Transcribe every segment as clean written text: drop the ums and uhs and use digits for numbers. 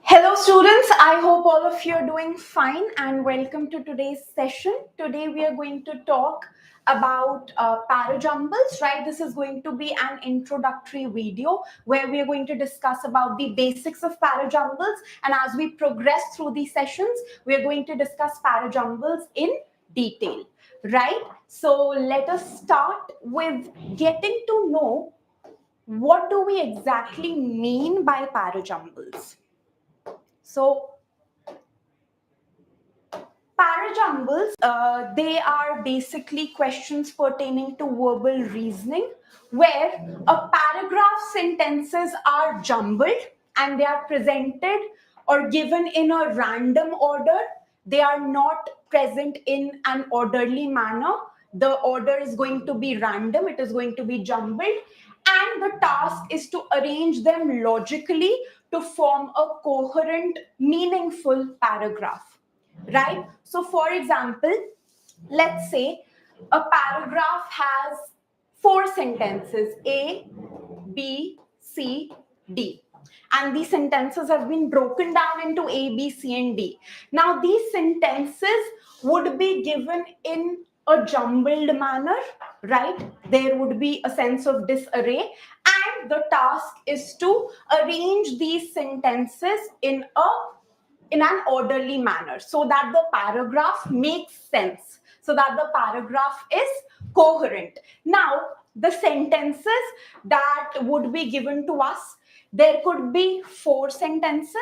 Hello students, I hope all of you are doing fine and welcome to today's session. Today we are going to talk about Para-Jumbles, right? This is going to be an introductory video where we are going to discuss about the basics of Para-Jumbles, and as we progress through these sessions, we are going to discuss Para-Jumbles in detail, right? So let us start with getting to know what do we exactly mean by Para-Jumbles. So Para-Jumbles, they are basically questions pertaining to verbal reasoning where a paragraph sentences are jumbled and they are presented or given in a random order. They are not present in an orderly manner. The order is going to be random, it is going to be jumbled, and the task is to arrange them logically to form a coherent, meaningful paragraph, right? So, for example, let's say a paragraph has four sentences A, B, C, D. And these sentences have been broken down into A, B, C, and D. Now, these sentences would be given in a jumbled manner, right? There would be a sense of disarray, and the task is to arrange these sentences in an orderly manner so that the paragraph makes sense, so that the paragraph is coherent. Now, the sentences that would be given to us, there could be four sentences,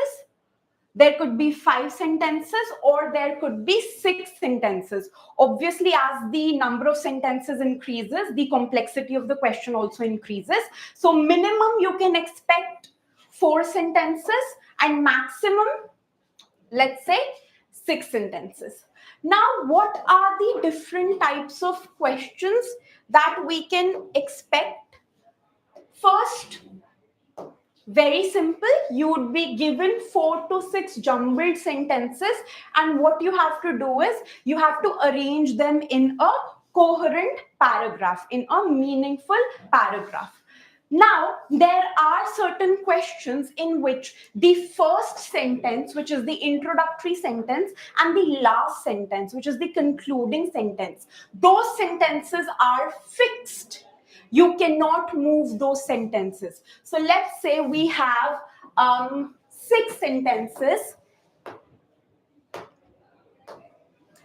there could be five sentences, or there could be six sentences. Obviously, as the number of sentences increases, the complexity of the question also increases. So minimum you can expect four sentences, and maximum, let's say, six sentences. Now, what are the different types of questions that we can expect? First, very simple, you would be given 4 to 6 jumbled sentences, and what you have to do is you have to arrange them in a coherent paragraph, in a meaningful paragraph. Now, there are certain questions in which the first sentence, which is the introductory sentence, and the last sentence, which is the concluding sentence, those sentences are fixed. You cannot move those sentences. So let's say we have six sentences.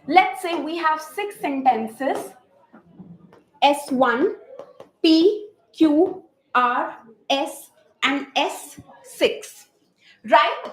Let's say we have six sentences: S1, P, Q, R, S, and S6. Right?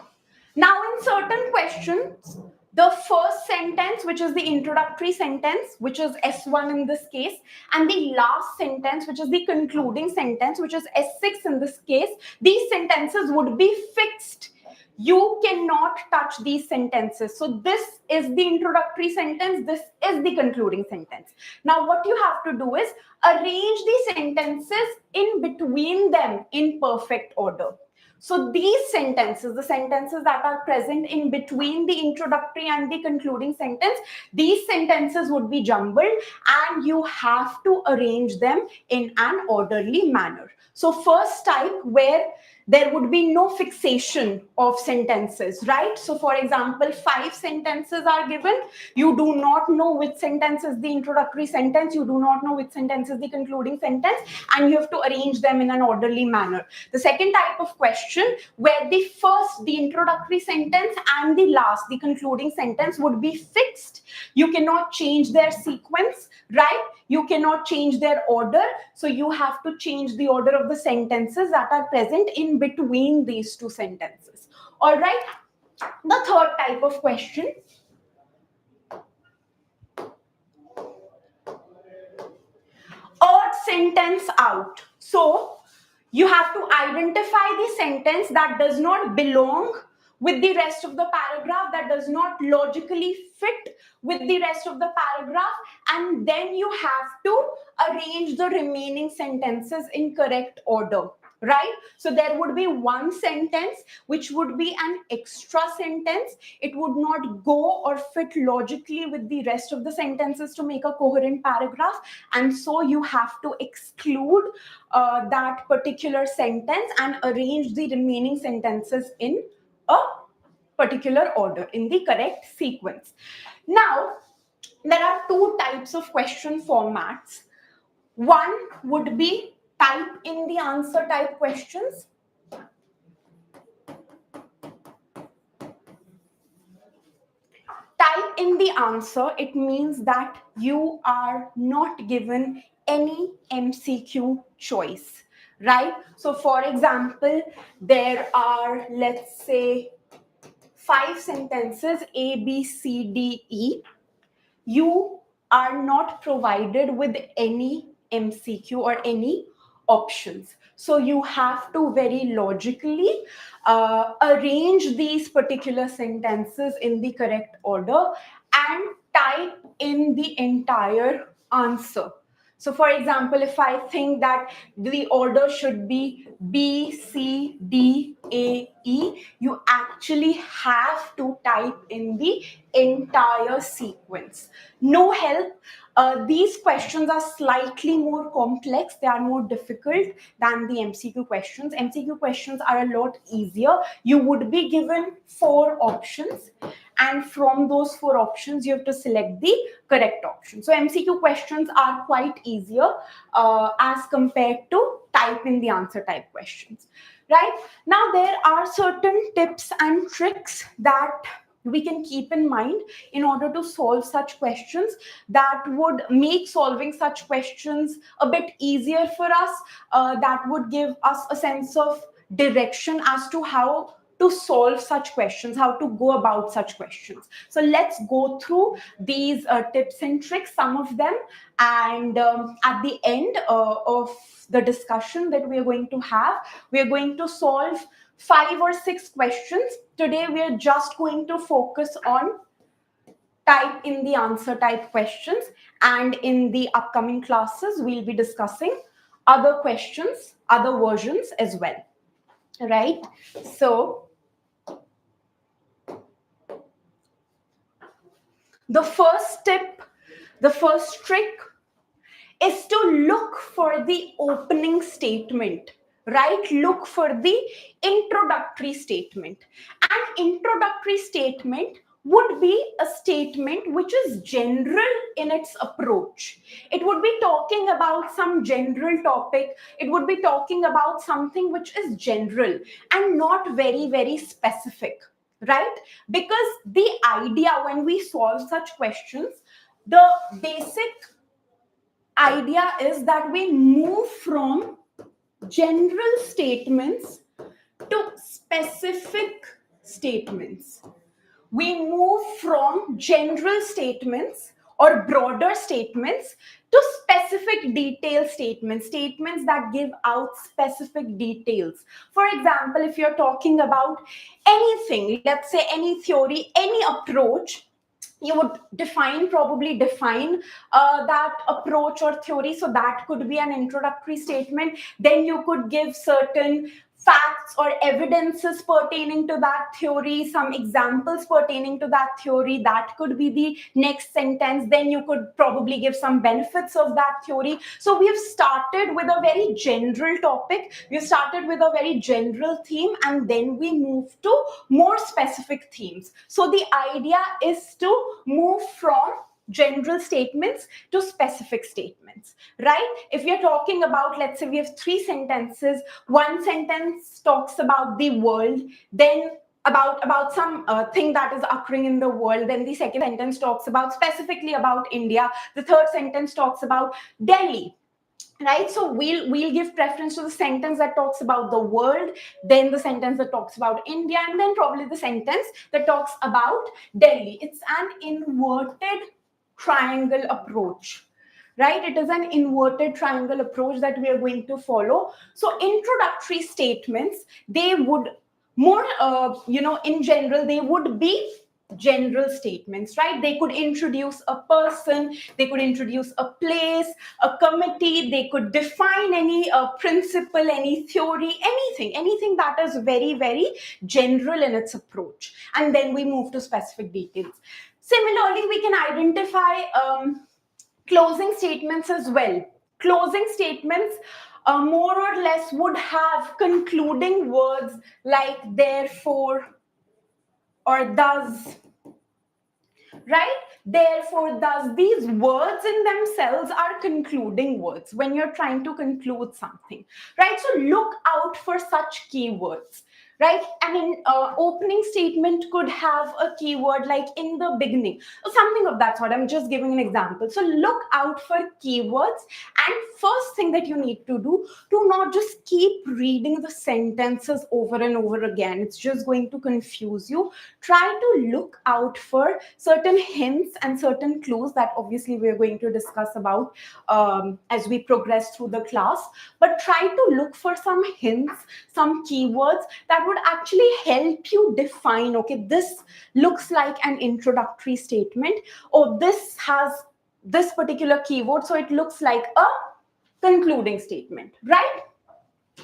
Now, in certain questions, the first sentence, which is the introductory sentence, which is S1 in this case, and the last sentence, which is the concluding sentence, which is S6 in this case, these sentences would be fixed. You cannot touch these sentences. So this is the introductory sentence, this is the concluding sentence. Now, what you have to do is arrange the sentences in between them in perfect order. So these sentences, the sentences that are present in between the introductory and the concluding sentence, these sentences would be jumbled, and you have to arrange them in an orderly manner. So first type, where there would be no fixation of sentences, right? So for example, 5 sentences are given. You do not know which sentence is the introductory sentence. You do not know which sentence is the concluding sentence, and you have to arrange them in an orderly manner. The second type of question, where the first, the introductory sentence, and the last, the concluding sentence, would be fixed. You cannot change their sequence, right? You cannot change their order. So you have to change the order of the sentences that are present in between these two sentences. All right. The third type of question, odd sentence out. So you have to identify the sentence that does not belong with the rest of the paragraph, that does not logically fit with the rest of the paragraph, and then you have to arrange the remaining sentences in correct order, right? So there would be one sentence which would be an extra sentence. It would not go or fit logically with the rest of the sentences to make a coherent paragraph, and so you have to exclude that particular sentence and arrange the remaining sentences in a particular order, in the correct sequence. Now, there are two types of question formats. One would be type in the answer type questions. Type in the answer, it means that you are not given any MCQ choice, right? So for example, there are, let's say, 5 sentences A, B, C, D, E. You are not provided with any MCQ or any options. So you have to very logically arrange these particular sentences in the correct order and type in the entire answer. So, for example, if I think that the order should be B, C, D, A, E, you actually have to type in the entire sequence. No help. These questions are slightly more complex. They are more difficult than the MCQ questions. MCQ questions are a lot easier. You would be given 4 options, and from those 4 options, you have to select the correct option. So MCQ questions are quite easier as compared to type in the answer type questions, right? Now, there are certain tips and tricks that we can keep in mind in order to solve such questions that would make solving such questions a bit easier for us, that would give us a sense of direction as to how to solve such questions, how to go about such questions. So let's go through these tips and tricks, some of them, and at the end of the discussion that we are going to have, we are going to solve 5 or 6 questions. Today we are just going to focus on type in the answer type questions, and in the upcoming classes we'll be discussing other questions, other versions as well, right? So the first tip, the first trick is to look for the opening statement, right? Look for the introductory statement. An introductory statement would be a statement which is general in its approach. It would be talking about some general topic. It would be talking about something which is general and not very, very specific, right? Because the idea when we solve such questions, the basic idea is that we move from general statements to specific statements. We move from general statements or broader statements to specific detail statements, statements that give out specific details. For example, if you're talking about anything, let's say any theory, any approach, you would probably define that approach or theory. So that could be an introductory statement. Then you could give certain facts or evidences pertaining to that theory, some examples pertaining to that theory. That could be the next sentence. Then you could probably give some benefits of that theory. So we have started with a very general topic. We have started with a very general theme, and then we move to more specific themes. So the idea is to move from general statements to specific statements, right? If we are talking about, let's say we have 3 sentences, one sentence talks about the world, then about some thing that is occurring in the world, then the second sentence talks about specifically about India, the third sentence talks about Delhi, right? So we'll give preference to the sentence that talks about the world, then the sentence that talks about India, and then probably the sentence that talks about Delhi. It's an inverted triangle approach, right? It is an inverted triangle approach that we are going to follow. So introductory statements, they would more, in general, they would be general statements, right? They could introduce a person, they could introduce a place, a committee, they could define any principle, any theory, anything that is very, very general in its approach. And then we move to specific details. Similarly, we can identify closing statements as well. Closing statements more or less would have concluding words like therefore or thus, right? Therefore, thus, these words in themselves are concluding words when you're trying to conclude something, right? So look out for such keywords, right? And an opening statement could have a keyword like in the beginning or something of that sort. I'm just giving an example. So look out for keywords, and first thing that you need to do, to not just keep reading the sentences over and over again. It's just going to confuse you. Try to look out for certain hints and certain clues that obviously we're going to discuss about as we progress through the class. But try to look for some hints, some keywords that would actually help you define, okay, this looks like an introductory statement, or this has this particular keyword, so it looks like a concluding statement, right?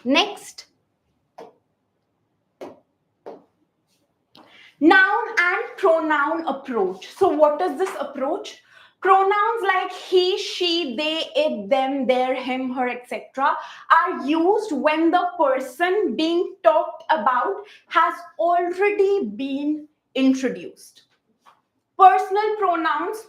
Next, noun and pronoun approach. So what is this approach? Pronouns like he, she, they, it, them, their, him, her, etc. are used when the person being talked about has already been introduced. Personal pronouns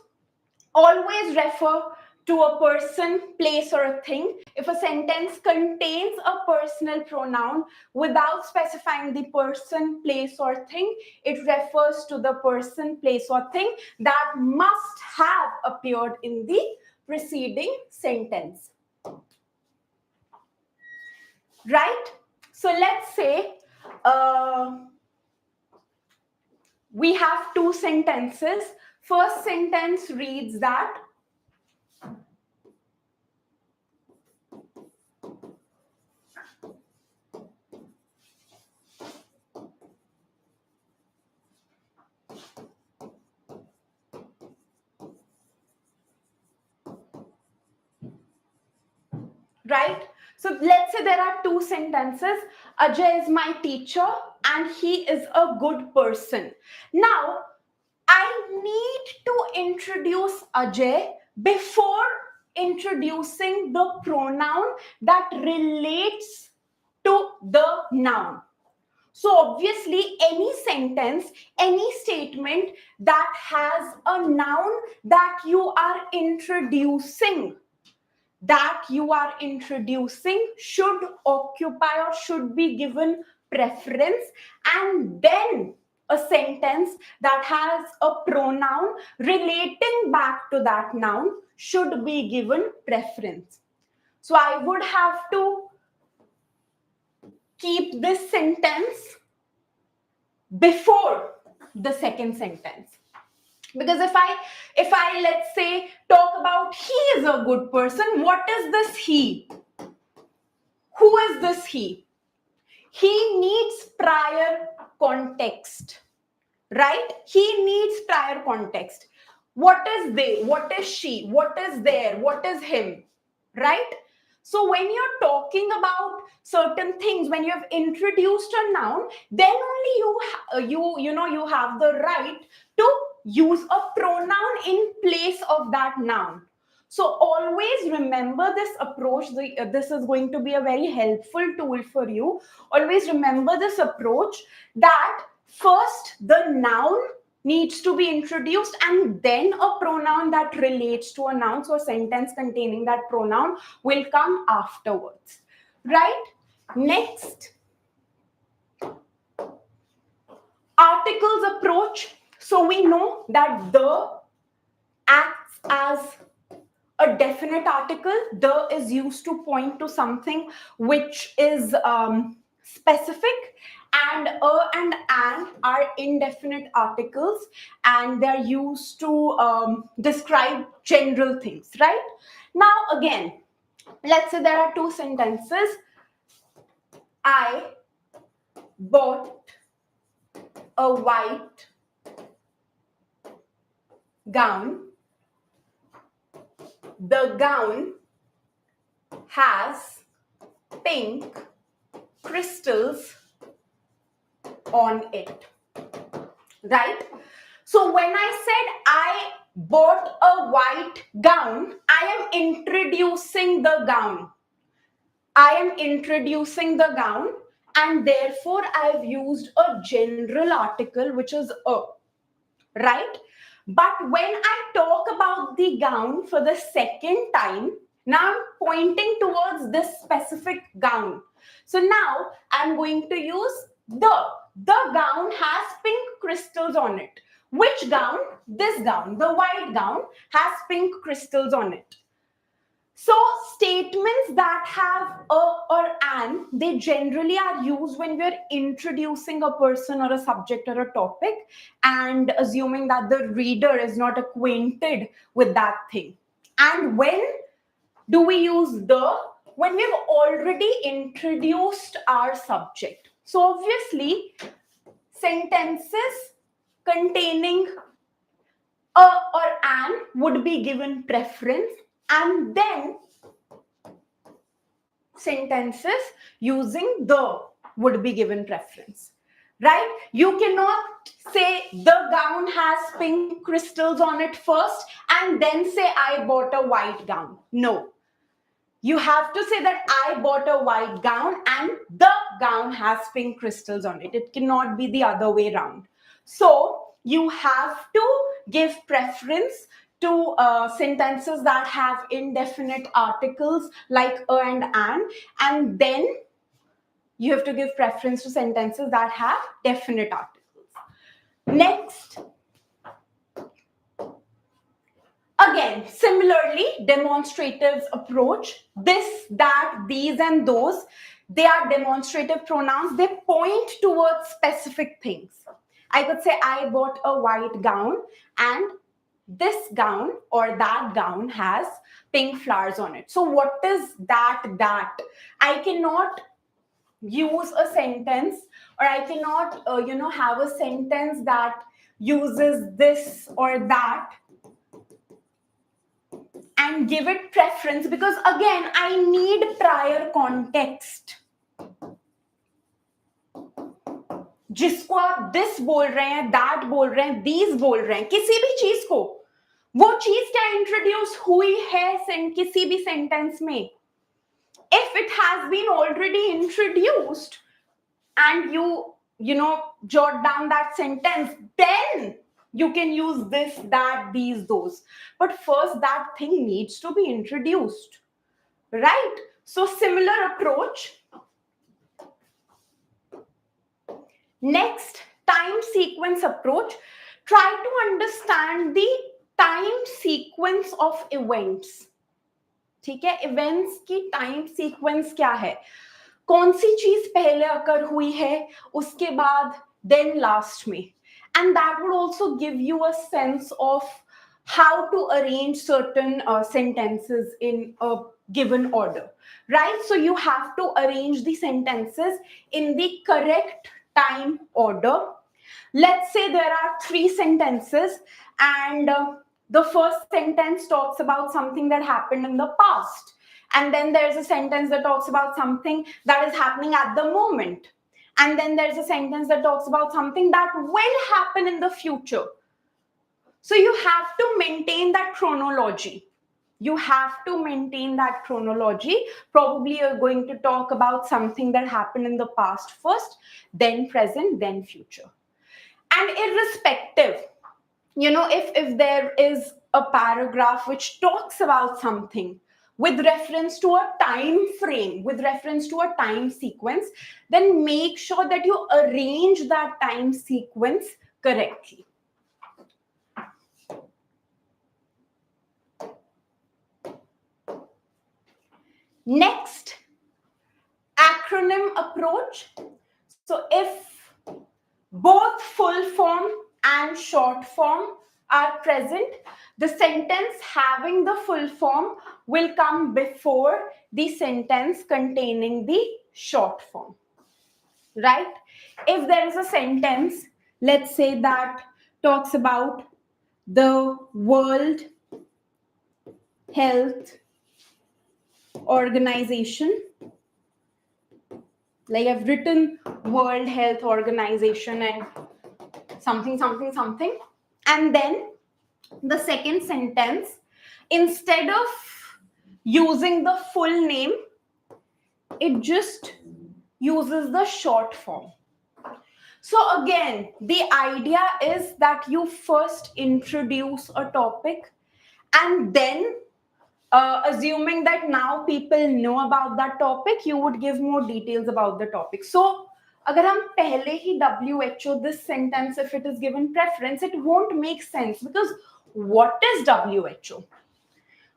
always refer to a person, place, or a thing. If a sentence contains a personal pronoun without specifying the person, place, or thing, it refers to the person, place, or thing that must have appeared in the preceding sentence. Right? So let's say we have two sentences. First sentence reads that right? So let's say there are two sentences. Ajay is my teacher and he is a good person. Now, I need to introduce Ajay before introducing the pronoun that relates to the noun. So obviously, any sentence, any statement that has a noun that you are introducing, should occupy or should be given preference, and then a sentence that has a pronoun relating back to that noun should be given preference. So I would have to keep this sentence before the second sentence. Because if I let's say talk about he is a good person, what is this he? Who is this he? He needs prior context, right? He needs prior context. What is they? What is she? What is there? What is him? Right? So when you're talking about certain things, when you have introduced a noun, then only you have the right to use a pronoun in place of that noun. So always remember this approach. This is going to be a very helpful tool for you. Always remember this approach, that first the noun needs to be introduced and then a pronoun that relates to a noun. So a sentence containing that pronoun will come afterwards. Right? Next, articles approach. So we know that the acts as a definite article. The is used to point to something which is specific, and a and an are indefinite articles, and they're used to describe general things, right? Now again, let's say there are two sentences. I bought a white gown. The gown has pink crystals on it, right? So when I said I bought a white gown, I am introducing the gown. I am introducing the gown, and therefore I've used a general article, which is a, right? But when I talk about the gown for the second time, now I'm pointing towards this specific gown. So now I'm going to use the gown has pink crystals on it. Which gown? This gown, the white gown, has pink crystals on it. So statements that have a or an, they generally are used when we're introducing a person or a subject or a topic and assuming that the reader is not acquainted with that thing. And when do we use the? When we've already introduced our subject. So obviously, sentences containing a or an would be given preference, and then sentences using the would be given preference, right? You cannot say the gown has pink crystals on it first and then say I bought a white gown. No. You have to say that I bought a white gown and the gown has pink crystals on it. It cannot be the other way around. So you have to give preference to sentences that have indefinite articles like a and then you have to give preference to sentences that have definite articles. Next, again, similarly, demonstrative approach. This, that, these, and those, they are demonstrative pronouns. They point towards specific things. I could say I bought a white gown and this gown or that gown has pink flowers on it. So what is that? I cannot use a sentence, or I cannot, have a sentence that uses this or that and give it preference, because again, I need prior context. जिसको आप this बोल रहे हैं, that बोल रहे हैं, these बोल रहे हैं, किसी भी चीज को, वो चीज क्या इंट्रोड्यूस हुई है किसी भी सेंटेंस में, if it has been already introduced and you jot down that sentence, then you can use this, that, these, those. But first, that thing needs to be introduced, right? So similar approach. Next, time sequence approach. Try to understand the time sequence of events. ठीक है, events की time sequence क्या है, कौन सी चीज पहले अकर हुई है, उसके बाद then last में. And that would also give you a sense of how to arrange certain sentences in a given order, right? So you have to arrange the sentences in the correct time order. Let's say there are 3 sentences and the first sentence talks about something that happened in the past. And then there's a sentence that talks about something that is happening at the moment. And then there's a sentence that talks about something that will happen in the future. So you have to maintain that chronology. You have to maintain that chronology. Probably you're going to talk about something that happened in the past first, then present, then future. And irrespective, if there is a paragraph which talks about something with reference to a time frame, with reference to a time sequence, then make sure that you arrange that time sequence correctly. Next, acronym approach. So if both full form and short form are present, the sentence having the full form will come before the sentence containing the short form, right? If there is a sentence let's say that talks about the World Health Organization. Like I've written World Health Organization and something, something, something. And then the second sentence, instead of using the full name, it just uses the short form. So again, the idea is that you first introduce a topic and then assuming that now people know about that topic, you would give more details about the topic. So अगर हम पहले ही WHO, this sentence, if it is given preference, it won't make sense because what is WHO?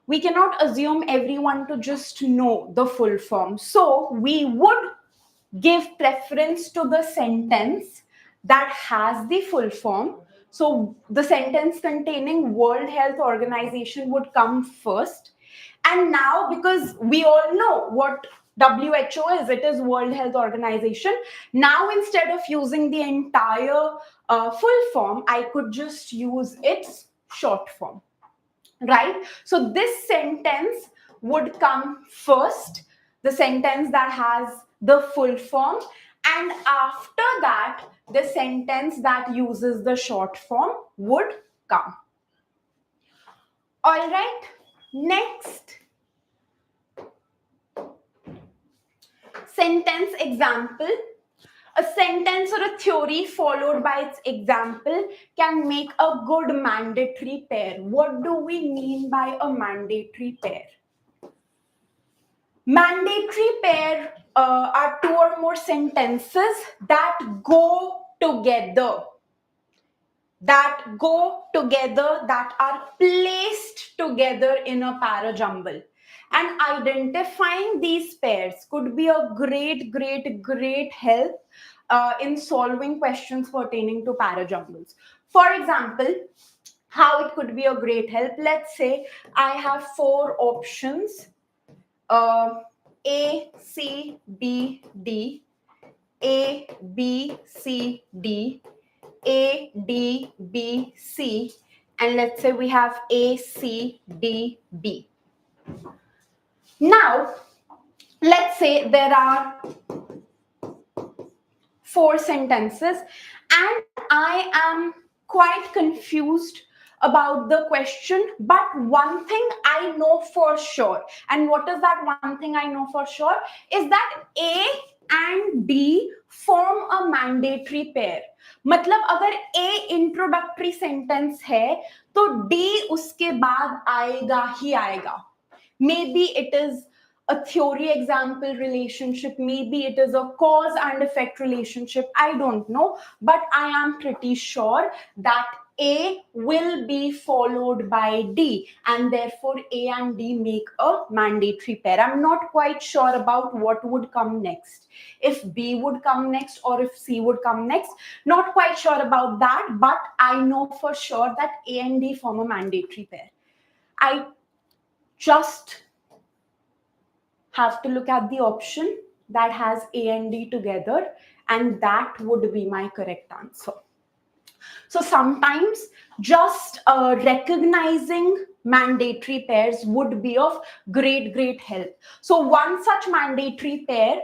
We cannot assume everyone to just know the full form. So we would give preference to the sentence that has the full form. So the sentence containing World Health Organization would come first. And now, because we all know what WHO is, it is World Health Organization. Now, instead of using the entire full form, I could just use its short form, right? So this sentence would come first, the sentence that has the full form, and after that, the sentence that uses the short form would come. All right, next. Sentence example. A sentence or a theory followed by its example can make a good mandatory pair. What do we mean by a mandatory pair? Mandatory pair are two or more sentences that go together. That are placed together in a para-jumble. And identifying these pairs could be a great help in solving questions pertaining to para-jumbles. For example, how it could be a great help. Let's say I have four options, A, C, B, D, A, B, C, D, A, D, B, C, and let's say we have A, C, D, B. Now, let's say there are four sentences and I am quite confused about the question, but one thing I know for sure, and what is that one thing I know for sure, is that A and D form a mandatory pair. मतलब अगर A introductory sentence है तो D उसके बाद आएगा ही आएगा. Maybe it is a theory example relationship, maybe it is a cause and effect relationship, I don't know, but I am pretty sure that A will be followed by D, and therefore A and D make a mandatory pair. I'm not quite sure about what would come next, if B would come next or if C would come next, not quite sure about that, but I know for sure that A and D form a mandatory pair. I just have to look at the option that has A and D together, and that would be my correct answer. So sometimes just recognizing mandatory pairs would be of great help. So one such mandatory pair,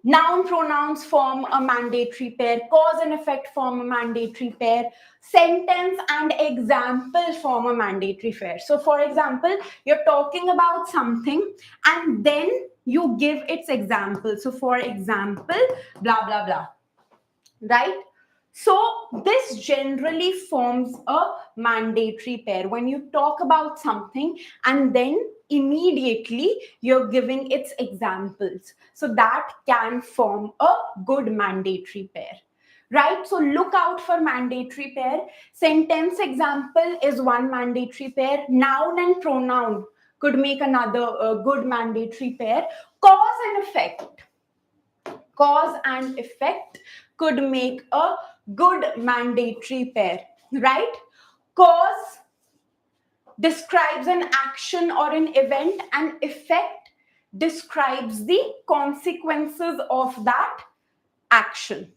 noun pronouns form a mandatory pair, cause and effect form a mandatory pair, sentence and example form a mandatory pair. So for example, you're talking about something and then you give its example. So for example, blah, blah, blah, right? So this generally forms a mandatory pair when you talk about something and then immediately you're giving its examples. So that can form a good mandatory pair, right? So look out for mandatory pair. Sentence example is one mandatory pair. Noun and pronoun could make another good mandatory pair. Cause and effect could make a good mandatory pair, right? Cause describes an action or an event, and effect describes the consequences of that action,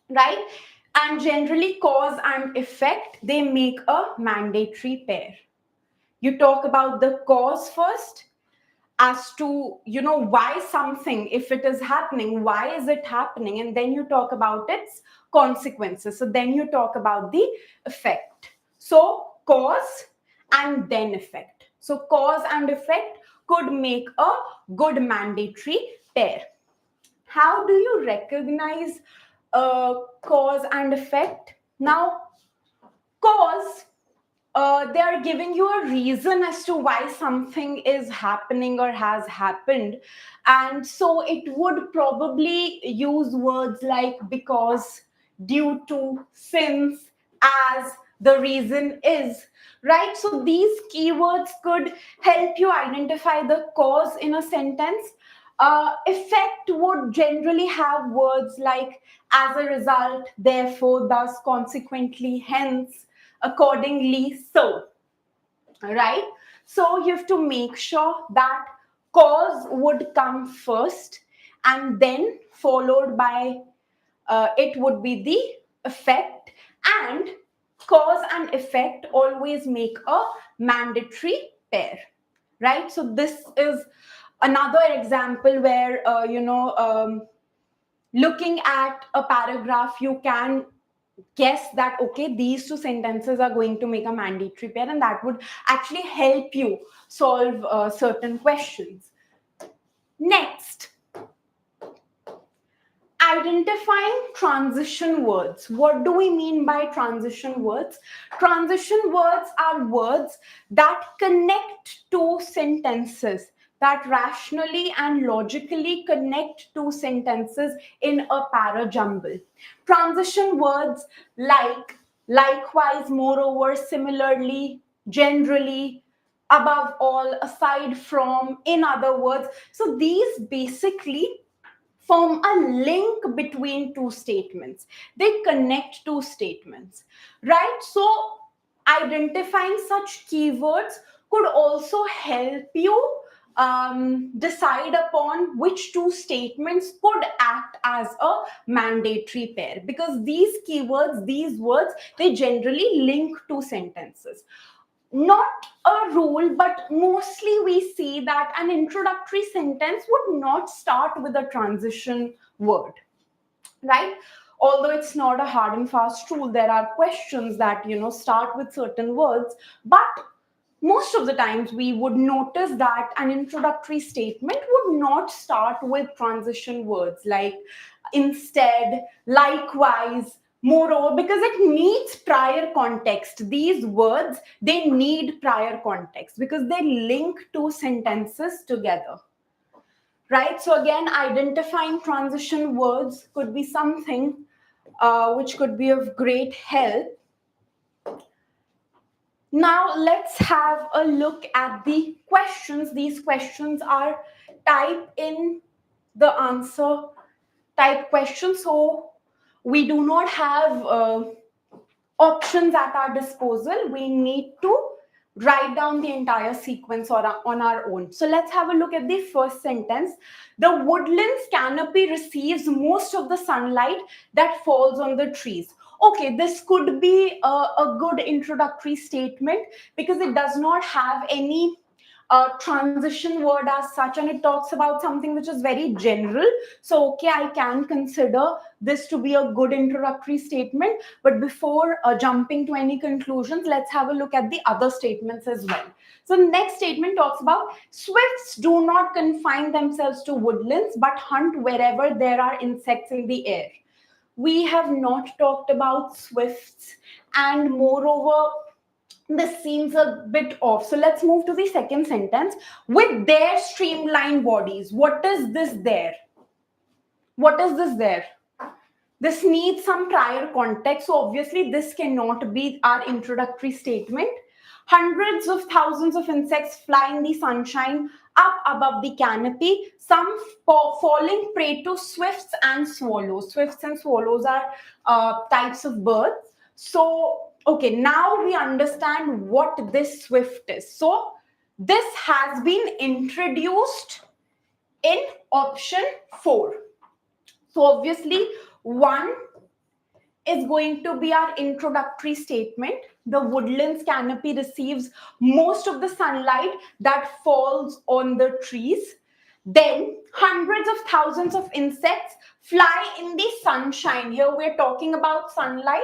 right? And generally, cause and effect, they make a mandatory pair. You talk about the cause first, as to why something, if it is happening, why is it happening, and then you talk about its consequences. So then you talk about the effect. So cause and then effect. So cause and effect could make a good mandatory pair. How do you recognize cause and effect? Now, cause, they are giving you a reason as to why something is happening or has happened. And so it would probably use words like because, due to, since, as, the reason is, right? So these keywords could help you identify the cause in a sentence. Effect would generally have words like as a result, therefore, thus, consequently, hence, accordingly, so, right? So you have to make sure that cause would come first, and then followed by it would be the effect. And cause and effect always make a mandatory pair, right? So this is another example where looking at a paragraph, you can guess that okay, these two sentences are going to make a mandatory pair, and that would actually help you solve certain questions. Next, identifying transition words. What do we mean by transition words? Transition words are words that connect two sentences, that rationally and logically connect two sentences in a para-jumble. Transition words like likewise, moreover, similarly, generally, above all, aside from, in other words. So these basically form a link between two statements. They connect two statements, right? So identifying such keywords could also help you decide upon which two statements could act as a mandatory pair, because these keywords, these words, they generally link two sentences. Not a rule, but mostly we see that an introductory sentence would not start with a transition word, right? Although it's not a hard and fast rule, there are questions that start with certain words, but most of the times we would notice that an introductory statement would not start with transition words like instead, likewise, moreover, because it needs prior context. These words, they need prior context because they link two sentences together, right? So again, identifying transition words could be something which could be of great help. Now let's have a look at the questions. These questions are type in the answer type questions. So we do not have options at our disposal. We need to write down the entire sequence on our own. So let's have a look at the first sentence. The woodlands canopy receives most of the sunlight that falls on the trees. Okay, this could be a good introductory statement because it does not have any transition word as such, and it talks about something which is very general. So okay, I can consider this to be a good introductory statement. But before jumping to any conclusions, let's have a look at the other statements as well. So the next statement talks about swifts do not confine themselves to woodlands but hunt wherever there are insects in the air. We have not talked about swifts, and moreover, this seems a bit off. So let's move to the second sentence. With their streamlined bodies. What is this there? What is this there? This needs some prior context. So obviously this cannot be our introductory statement. Hundreds of thousands of insects fly in the sunshine up above the canopy, some falling prey to swifts and swallows. Swifts and swallows are types of birds. So, okay, now we understand what this swift is. So, this has been introduced in option 4. So, obviously, 1 is going to be our introductory statement. The woodlands canopy receives most of the sunlight that falls on the trees. Then hundreds of thousands of insects fly in the sunshine. Here we're talking about sunlight,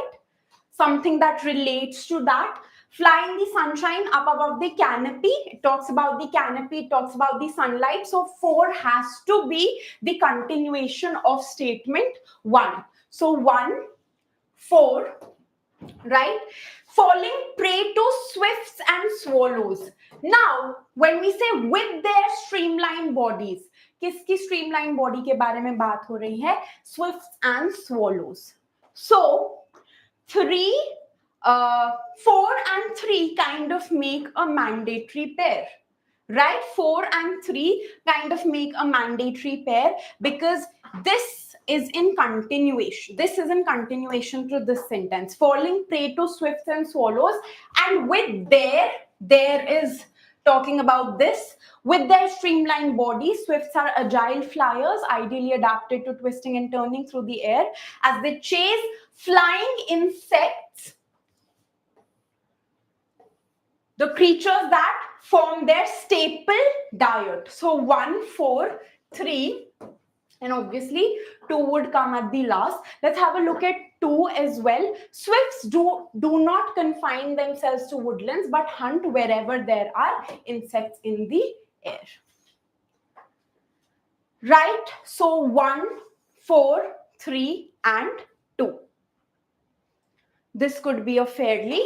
something that relates to that. Fly in the sunshine up above the canopy. It talks about the canopy, it talks about the sunlight. So 4 has to be the continuation of statement 1. So 1, 4, right? Falling prey to swifts and swallows. Now, when we say with their streamlined bodies, किसकी streamlined body के बारे में बात हो रही है? Swifts and swallows. So, 4 and 3 kind of make a mandatory pair, right? 4 and 3 kind of make a mandatory pair because this is in continuation. This is in continuation to this sentence. Falling prey to swifts and swallows, and with there is talking about this. With their streamlined bodies, swifts are agile flyers, ideally adapted to twisting and turning through the air as they chase flying insects, the creatures that form their staple diet. So 1, 4, 3, and obviously 2 would come at the last. Let's have a look at 2 as well. Swifts do not confine themselves to woodlands but hunt wherever there are insects in the air. Right? So 1, 4, 3, and 2. This could be a fairly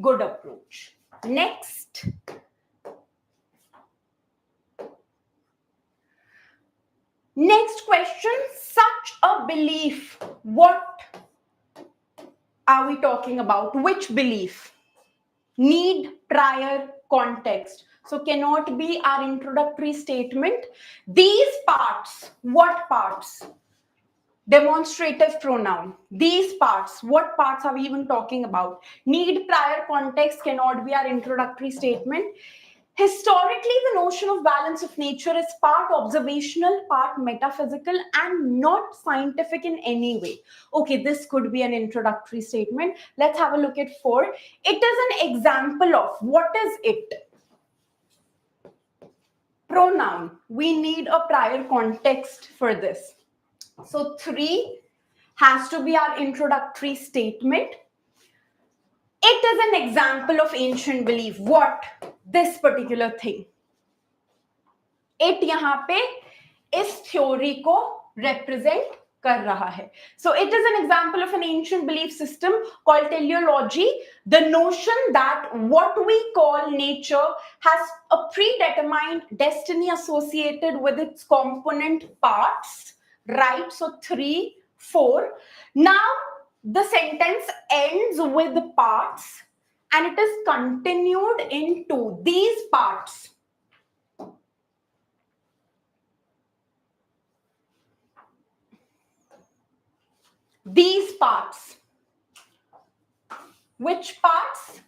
good approach. Next. Next question, such a belief. What are we talking about? Which belief? Need prior context. So cannot be our introductory statement. These parts, what parts? Demonstrative pronoun. These parts, what parts are we even talking about? Need prior context cannot be our introductory statement. Historically, the notion of balance of nature is part observational, part metaphysical, and not scientific in any way. Okay, this could be an introductory statement. Let's have a look at 4. It is an example of, what is it? Pronoun. We need a prior context for this. So 3 has to be our introductory statement. It is an example of ancient belief. What? This particular thing. It यहाँ पे इस theory को represent कर रहा है. So it is an example of an ancient belief system called teleology. The notion that what we call nature has a predetermined destiny associated with its component parts. Right? So 3, 4. Now the sentence ends with the parts and it is continued into these parts. These parts. Which parts?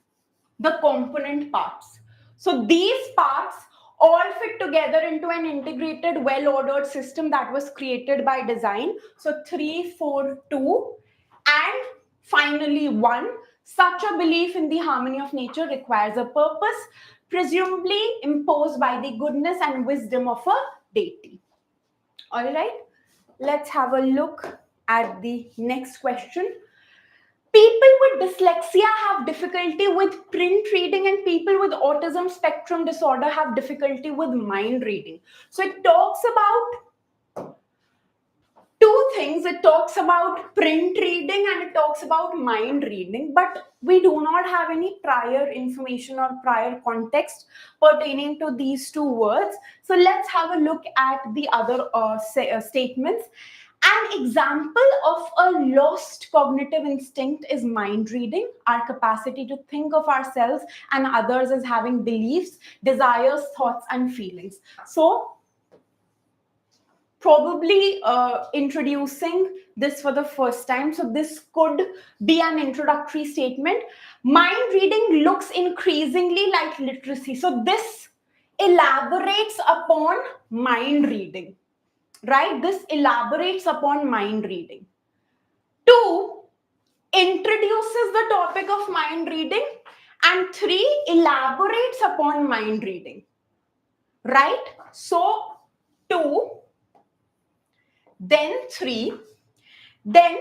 The component parts. So these parts all fit together into an integrated, well-ordered system that was created by design. So 3, 4, 2, and finally 1. Such a belief in the harmony of nature requires a purpose, presumably imposed by the goodness and wisdom of a deity. All right, let's have a look at the next question. People with dyslexia have difficulty with print reading, and people with autism spectrum disorder have difficulty with mind reading. So it talks about two things. It talks about print reading and it talks about mind reading, but we do not have any prior information or prior context pertaining to these two words. So let's have a look at the other statements. An example of a lost cognitive instinct is mind reading, our capacity to think of ourselves and others as having beliefs, desires, thoughts, and feelings. So, probably introducing this for the first time. So, this could be an introductory statement. Mind reading looks increasingly like literacy. So, this elaborates upon mind reading. Right? This elaborates upon mind reading. 2, introduces the topic of mind reading, and 3 elaborates upon mind reading. Right? So 2, then 3, then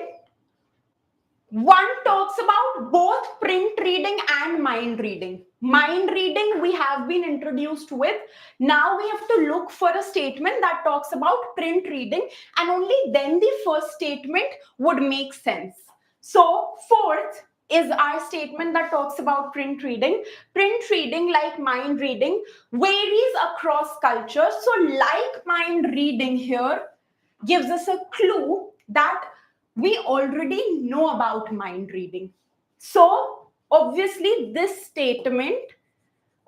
1 talks about both print reading and mind reading. Mind reading we have been introduced with. Now we have to look for a statement that talks about print reading, and only then the first statement would make sense. So 4th is our statement that talks about print reading. Print reading, like mind reading, varies across cultures. So like mind reading here gives us a clue that we already know about mind reading. So obviously this statement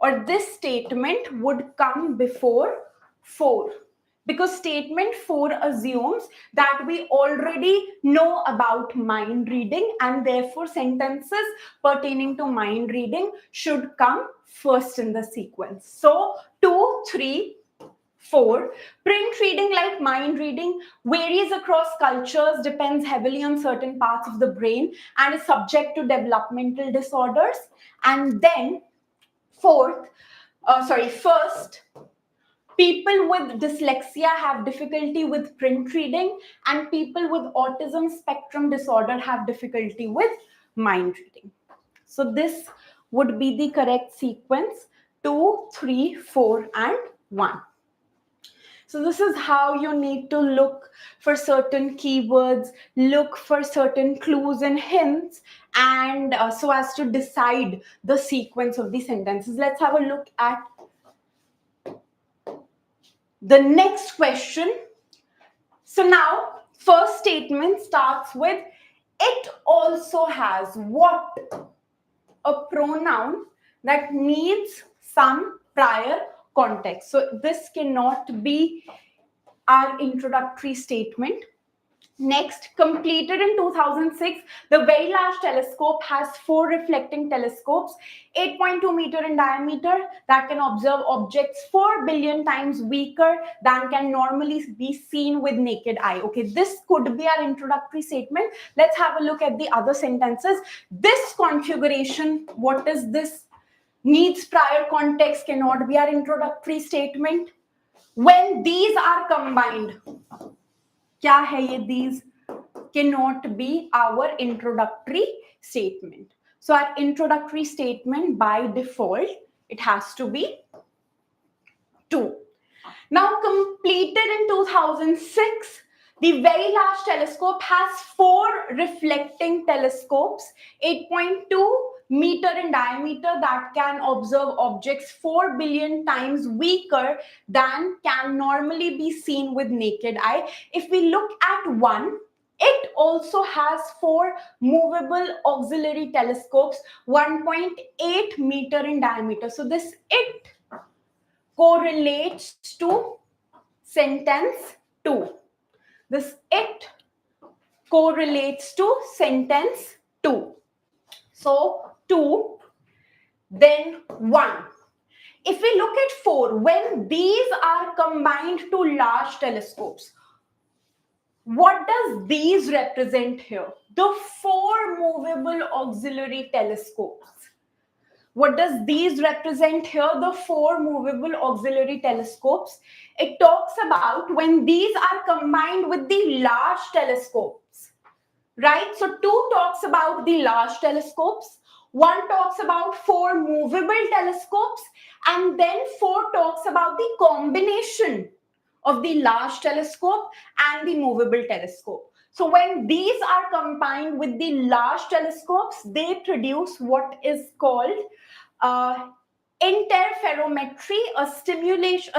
would come before 4, because statement 4 assumes that we already know about mind reading, and therefore sentences pertaining to mind reading should come first in the sequence. So 2, 3, 4. Print reading, like mind reading, varies across cultures, depends heavily on certain parts of the brain, and is subject to developmental disorders. And then first, people with dyslexia have difficulty with print reading, and people with autism spectrum disorder have difficulty with mind reading. So this would be the correct sequence: 2, 3, 4, and 1. So this is how you need to look for certain keywords, look for certain clues and hints, and so as to decide the sequence of the sentences. Let's have a look at the next question. So now, first statement starts with, it also has what? A pronoun that needs some prior context. So this cannot be our introductory statement. Next, completed in 2006, the Very Large Telescope has 4 reflecting telescopes, 8.2 meter in diameter, that can observe objects 4 billion times weaker than can normally be seen with naked eye. Okay, this could be our introductory statement. Let's have a look at the other sentences. This configuration, what is this? Needs prior context, cannot be our introductory statement. When these are combined, क्या है ये? These cannot be our introductory statement. So our introductory statement by default, it has to be 2. Now, completed in 2006, the Very Large Telescope has 4 reflecting telescopes, 8.2 meter in diameter, that can observe objects 4 billion times weaker than can normally be seen with naked eye. If we look at 1, it also has 4 movable auxiliary telescopes, 1.8 meter in diameter. So this it correlates to sentence 2. This it correlates to sentence 2. So 2, then 1. If we look at 4, when these are combined to large telescopes, what does these represent here? The 4 movable auxiliary telescopes. What does these represent here? The 4 movable auxiliary telescopes. It talks about when these are combined with the large telescopes, right? So 2 talks about the large telescopes, 1 talks about 4 movable telescopes, and then 4 talks about the combination of the large telescope and the movable telescope. So when these are combined with the large telescopes, they produce what is called interferometry, a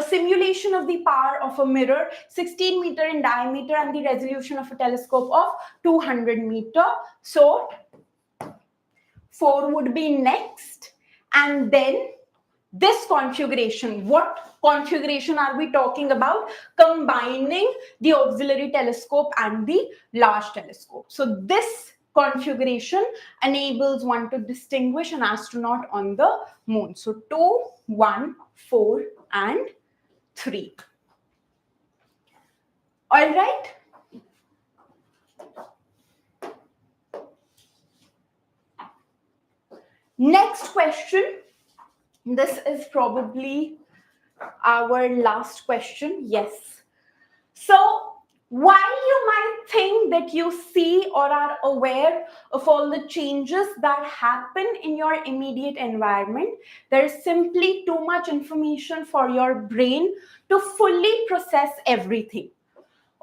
simulation of the power of a mirror, 16 meter in diameter, and the resolution of a telescope of 200 meter. So 4 would be next, and then this configuration. What configuration are we talking about? Combining the auxiliary telescope and the large telescope. So this configuration enables one to distinguish an astronaut on the moon. So 2, 1, 4, and 3. All right. Next question. This is probably our last question. Yes. So, while you might think that you see or are aware of all the changes that happen in your immediate environment, there is simply too much information for your brain to fully process everything.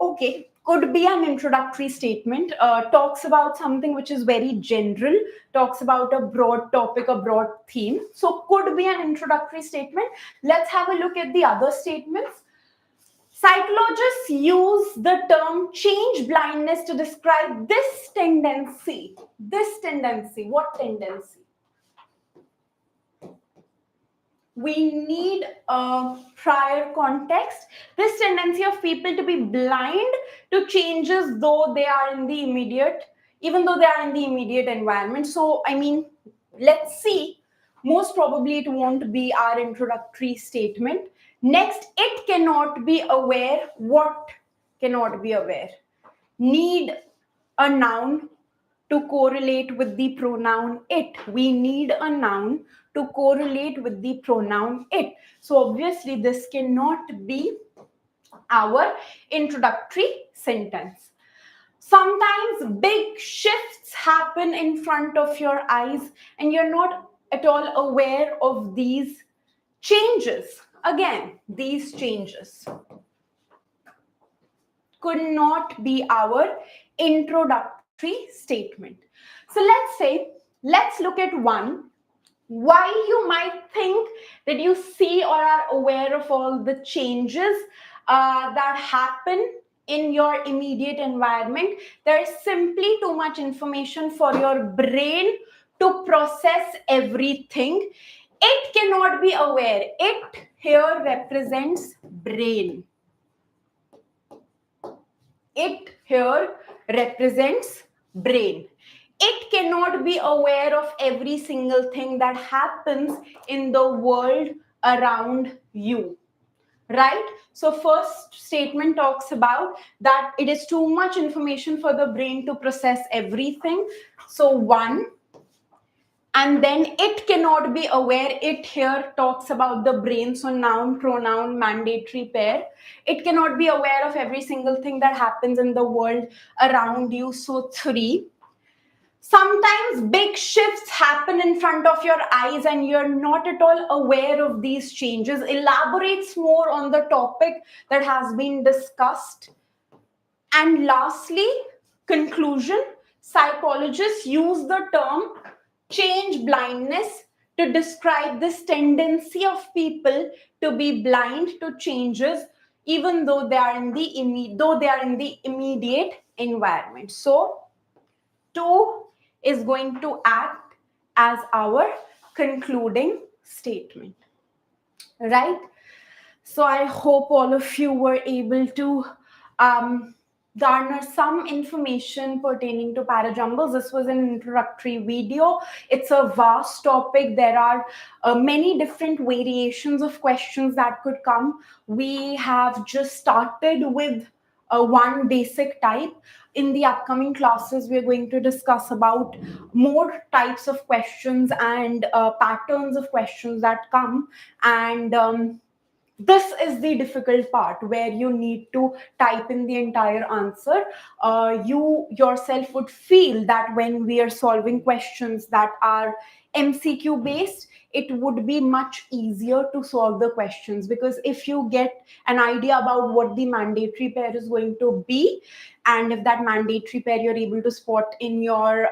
Okay, could be an introductory statement, talks about something which is very general, talks about a broad topic, a broad theme. So, could be an introductory statement. Let's have a look at the other statements. Psychologists use the term change blindness to describe this tendency. This tendency. What tendency? We need a prior context. This tendency of people to be blind to changes though they are in the immediate, even though they are in the immediate environment. So, I mean, let's see. Most probably it won't be our introductory statement. Next, it cannot be aware. What cannot be aware? Need a noun to correlate with the pronoun it. We need a noun to correlate with the pronoun it. So obviously this cannot be our introductory sentence. Sometimes big shifts happen in front of your eyes and you're not at all aware of these changes. Again, these changes could not be our introductory statement. So let's look at one. While you might think that you see or are aware of all the changes that happen in your immediate environment, there is simply too much information for your brain to process everything. It cannot be aware. It here represents brain. It here represents brain. It cannot be aware of every single thing that happens in the world around you. Right? So first statement talks about that it is too much information for the brain to process everything. So one, and then it cannot be aware. It here talks about the brain. So noun, pronoun, mandatory pair. It cannot be aware of every single thing that happens in the world around you. So three. Sometimes big shifts happen in front of your eyes and you're not at all aware of these changes. Elaborates more on the topic that has been discussed. And lastly, conclusion. Psychologists use the term change blindness to describe this tendency of people to be blind to changes even though they are in the immediate environment. So 2 is going to act as our concluding statement, right? So I hope all of you were able to garner some information pertaining to Para-Jumbles. This was an introductory video. It's a vast topic. There are many different variations of questions that could come. We have just started with one basic type. In the upcoming classes, we're going to discuss about more types of questions and patterns of questions that come. And this is the difficult part where you need to type in the entire answer. You yourself would feel that when we are solving questions that are MCQ based, it would be much easier to solve the questions, because if you get an idea about what the mandatory pair is going to be, and if that mandatory pair you're able to spot in your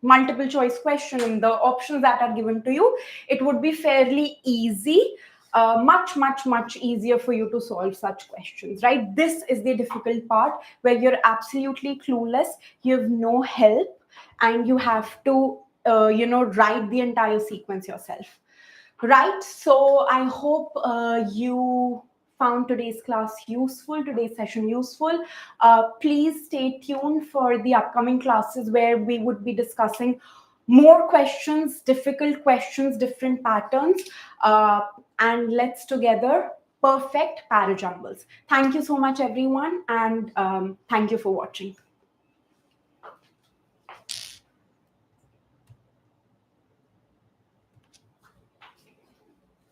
multiple choice question in the options that are given to you, it would be fairly easy. Much easier for you to solve such questions, right? This is the difficult part where you're absolutely clueless, you have no help, and you have to write the entire sequence yourself, right? So I hope you found today's class useful, today's session useful. Please stay tuned for the upcoming classes where we would be discussing more questions, difficult questions, different patterns, and let's together perfect Para-Jumbles. Thank you so much, everyone, and thank you for watching.